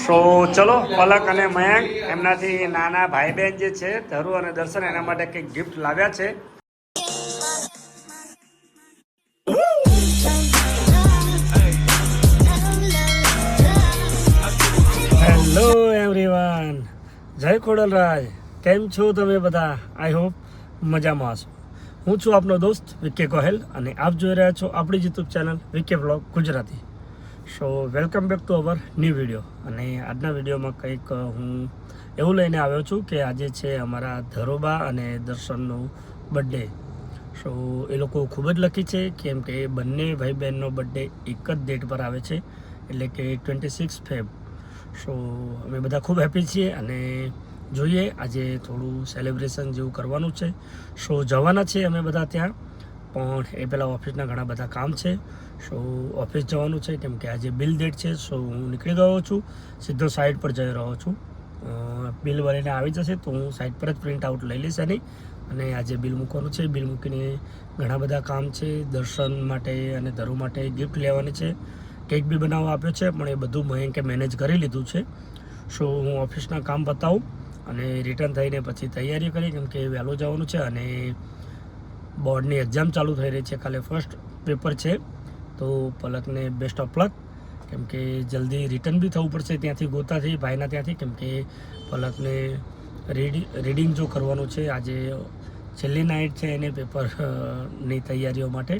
સો ચલો પલક અને મયંક એમનાથી નાના ભાઈ બહેન જે છે ધરુ અને દર્શન એના માટે કંઈક ગિફ્ટ લાવ્યા છે. હેલો એવરીવન, જય ખોડલરાજ. કેમ છો તમે બધા? આઈ હોપ મજામાં હશો. હું છું આપનો દોસ્ત વિકે ગોહેલ અને આપ જોઈ રહ્યા છો આપણી YouTube channel Vike vlog Gujarati. So welcome back to our new video. અને આજના વિડીયોમાં કંઈક હું એવું લઈને આવ્યો છું કે આજે છે અમારા ધરોબા અને દર્શનનો બર્થડે. સો એ લોકો ખૂબ જ લકી છે કેમ કે બંને ભાઈ બહેનનો બર્થડે એક જ ડેટ પર આવે છે, એટલે કે 26 ફેબ. સો અમે બધા ખૂબ હેપી છીએ અને જોઈએ આજે થોડું સેલિબ્રેશન જેવું કરવાનું છે. સો જવાના છીએ અમે બધા ત્યાં, પણ એ પહેલાં ઓફિસના ઘણા બધા કામ છે. સો ઓફિસ જવાનું છે કેમ કે આજે બિલ ડેટ છે. સો હું નીકળી ગયો છું, સીધો સાઇટ પર જઈ રહ્યો છું. બિલ ભરીને આવી જશે તો હું સાઇટ પર જ પ્રિન્ટ આઉટ લઈ લઈશ એની, અને આજે બિલ મૂકવાનું છે. બિલ મૂકીને ઘણા બધા કામ છે, દર્શન માટે અને ધરુ માટે ગિફ્ટ લેવાની છે. કેક બી બનાવવા આપ્યો છે પણ એ બધું મયંકે મેનેજ કરી લીધું છે. સો હું ઓફિસના કામ બતાવું અને રિટર્ન થઈને પછી તૈયારી કરી કેમ કે વહેલું જવાનું છે અને બોર્ડની એક્ઝામ ચાલુ થઈ રહી છે. કાલે ફર્સ્ટ પેપર છે તો પલકને બેસ્ટ ઓફ લક, કેમ કે જલ્દી રિટર્ન બી થવું પડશે ત્યાંથી ગોતાથી ભાઈના ત્યાંથી, કેમ કે પલકને રીડિંગ જો કરવાનું છે. આજે છેલ્લી નાઇટ છે એને પેપરની તૈયારીઓ માટે.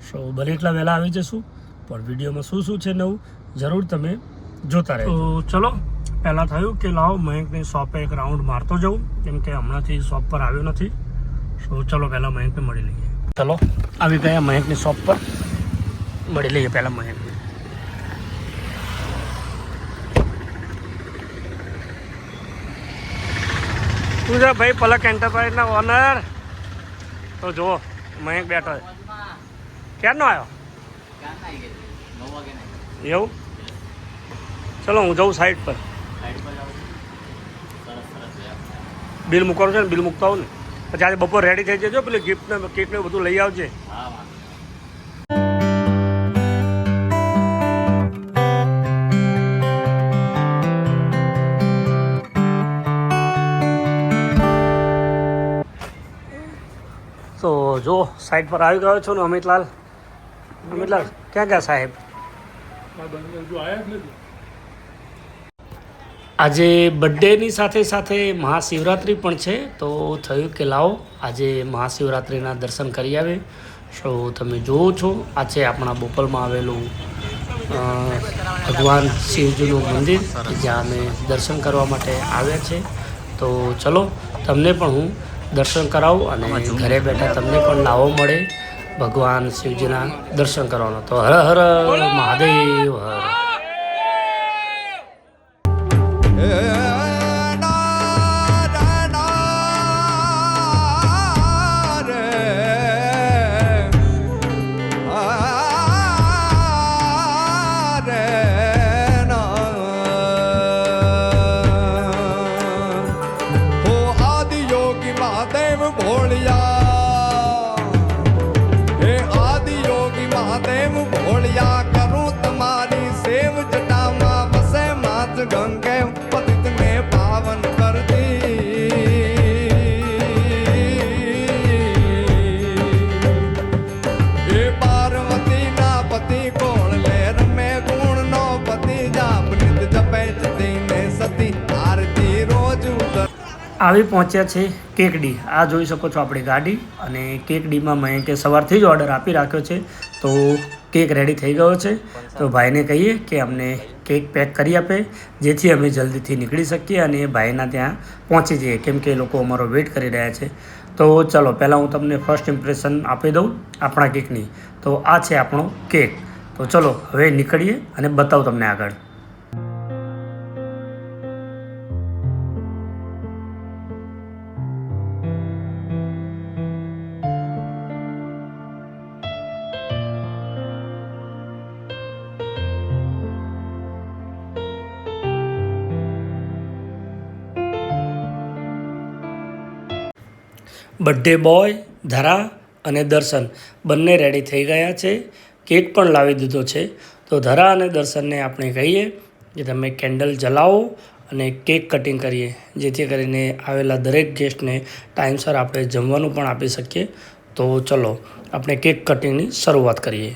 સો બને એટલા વહેલા આવી જશું, પણ વિડીયોમાં શું શું છે નવું જરૂર તમે જોતા રહેજો. તો ચલો પહેલાં થયું કે લાવો મયંકની શોપે એક રાઉન્ડ મારતો જાઉં કેમ કે હમણાંથી શોપ પર આવ્યો નથી. સો ચલો પહેલાં મયંકને મળી લઈએ. ચલો આવી ગયા મયંકની શોપ પર, મળી લઈએ પહેલાં મયંકને. શું છે ભાઈ પલક એન્ટરપ્રાઇઝના ઓનર? તો જુઓ મયંક બેઠો છે. ક્યારનો આવ્યો? એવું? ચલો હું જાઉં સાઈડ પર. બિલ મૂકવાનું છે ને, બિલ મૂકતા આવું ને પછી આજે બપોર રેડી થઈ જજો, પેલી ગિફ્ટ ને કેક ને બધું લઈ આવજે. તો જો સાઈડ પર આવી ગયો છો ને અમિતલાલ. અમિતલાલ ક્યાં ગયા સાહેબ? આજે બર્થડેની સાથે સાથે મહાશિવરાત્રિ પણ છે, તો થયું કે લાવો આજે મહાશિવરાત્રિના દર્શન કરી આવે. સો તમે જુઓ છો આ છે આપણા બોપલમાં આવેલું ભગવાન શિવજીનું મંદિર જ્યાં અમે દર્શન કરવા માટે આવ્યા છે. તો ચલો તમને પણ હું દર્શન કરાવું અને ઘરે બેઠા તમને પણ લાવો મળે ભગવાન શિવજીના દર્શન કરવાનો. તો હર હર મહાદેવ હર. આવી પહોંચ્યા છે કેકડી. આ જોઈ શકો છો આપણી ગાડી, અને કેકડીમાં મયંકે સવારથી જ ઓર્ડર આપી રાખ્યો છે. તો કેક રેડી થઈ ગયો છે. તો ભાઈને કહીએ કે અમને કેક પેક કરી આપે જેથી અમે જલ્દીથી નીકળી શકીએ અને ભાઈના ત્યાં પહોંચી જઈએ, કેમ કે એ લોકો અમારો વેઇટ કરી રહ્યા છે. તો ચલો પહેલાં હું તમને ફર્સ્ટ ઇમ્પ્રેશન આપી દઉં આપણા કેકની. તો આ છે આપણો કેક. તો ચલો હવે નીકળીએ અને બતાવું તમને આગળ. બર્થડે બોય ધરા અને દર્શન બંને રેડી થઈ ગયા છે. કેક પણ લાવી દીધો છે. તો ધરા અને દર્શનને આપણે કહીએ જે તમે કેન્ડલ જલાવો અને કેક કટિંગ કરીએ, જેથી કરીને આવેલા દરેક ગેસ્ટને ટાઈમસર આપણે જમવાનું પણ આપી શકીએ. તો ચલો આપણે કેક કટિંગની શરૂઆત કરીએ.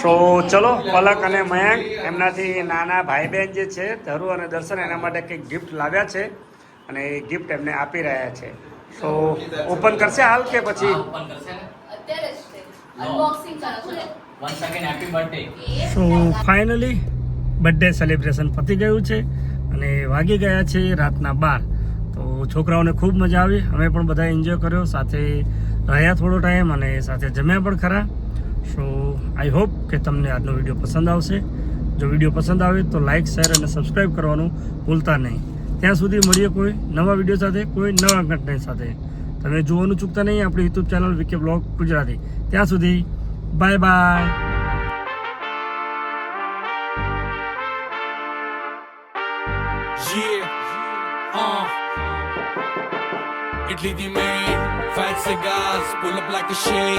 સો ચલો પલક અને મયંક એમનાથી નાના ભાઈ બહેન જે છે ધરુ અને દર્શન એના માટે કંઈક ગિફ્ટ લાવ્યા છે અને એ ગિફ્ટ એમને આપી રહ્યા છે. સો ઓપન કરશે હાલ કે પછી? સો ફાઇનલી બર્થડે સેલિબ્રેશન પતી ગયું છે અને વાગી ગયા છે રાતના 12. તો છોકરાઓને ખૂબ મજા આવી, અમે પણ બધા એન્જોય કર્યો, સાથે રહ્યા થોડો ટાઈમ અને સાથે જમ્યા પણ ખરા. સો આઈ હોપ કે તમને આજનો વિડીયો પસંદ આવશે. જો વિડીયો પસંદ આવે તો લાઇક, શેર અને સબસ્ક્રાઈબ કરવાનું ભૂલતા નહીં. ત્યાં સુધી મળીએ કોઈ નવા વિડીયો સાથે, કોઈ નવા કન્ટેન્ટ સાથે. તમે જોવાનું ચૂકતા નહીં આપણી YouTube channel VK blog Gujarati. ત્યાં સુધી bye bye. Italy the main, fat cigars, pull up like a shade.